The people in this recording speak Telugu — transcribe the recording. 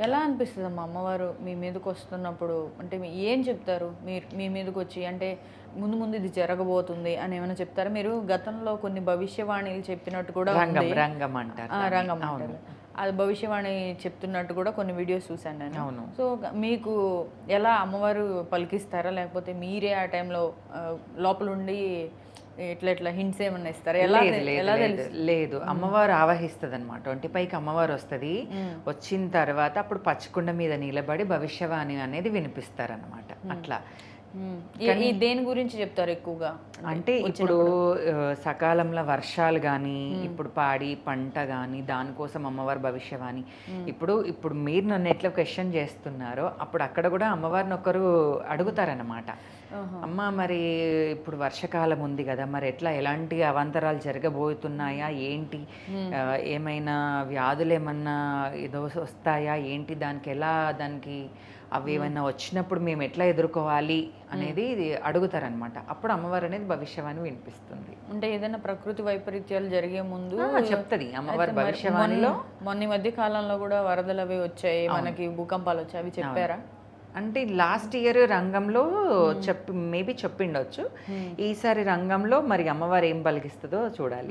ఎలా అనిపిస్తుంది అమ్మా అమ్మవారు మీ మీదకి వస్తున్నప్పుడు? అంటే ఏం చెప్తారు మీరు మీ మీదకి వచ్చి? అంటే ముందు ముందు ఇది జరగబోతుంది అని ఏమైనా చెప్తారా? మీరు గతంలో కొన్ని భవిష్యవాణిలు చెప్పినట్టు కూడా రంగం ఉంది. రంగం అంటారు రంగం అంటారు. అది భవిష్యవాణి చెప్తున్నట్టు కూడా కొన్ని వీడియోస్ చూశాను నేను. అవును. సో మీకు ఎలా అమ్మవారు పలికిస్తారా, లేకపోతే మీరే ఆ టైంలో లోపల ఉండి ఇట్లా ఇట్లా హింట్స్ ఏమన్నా ఇస్తారా? ఎలా ఎలా తెలుస్తుంది? లేదు, అమ్మవారు ఆవహిస్తుంది అనమాట. ఒంటిపైకి అమ్మవారు వస్తుంది. వచ్చిన తర్వాత అప్పుడు పచ్చకుండ మీద నిలబడి భవిష్యవాణి అనేది వినిపిస్తారనమాట. అట్లా దేని గురించి చెప్తారు ఎక్కువగా? అంటే ఇప్పుడు సకాలంలో వర్షాలు కానీ, ఇప్పుడు పాడి పంట కానీ, దానికోసం అమ్మవారి భవిష్యవాణి. ఇప్పుడు ఇప్పుడు మీరు నన్ను ఎట్లా క్వశ్చన్ చేస్తున్నారో అప్పుడు అక్కడ కూడా అమ్మవారిని ఒకరు అడుగుతారనమాట. అమ్మ మరి ఇప్పుడు వర్షకాలం ఉంది కదా, మరి ఎట్లా ఎలాంటి అవాంతరాలు జరగబోతున్నాయా ఏంటి, ఏమైనా వ్యాధులు ఏమన్నా ఏదో వస్తాయా ఏంటి, దానికి ఎలా దానికి అవి ఏమైనా వచ్చినప్పుడు మేము ఎట్లా ఎదుర్కోవాలి అనేది అడుగుతారనమాట. అప్పుడు అమ్మవారు అనేది భవిష్యవాణి వినిపిస్తుంది. అంటే ఏదైనా ప్రకృతి వైపరీత్యాలు జరిగే ముందు చెప్తుంది అమ్మవారి భవిష్యవాణిలో. మొన్న మధ్య కాలంలో కూడా వరదలు అవి వచ్చాయి, మనకి భూకంపాలు వచ్చాయి, అవి చెప్పారా? అంటే లాస్ట్ ఇయర్ రంగంలో మేబీ చెప్పిండొచ్చు. ఈసారి రంగంలో మరి అమ్మవారు ఏం పలికిస్తుందో చూడాలి.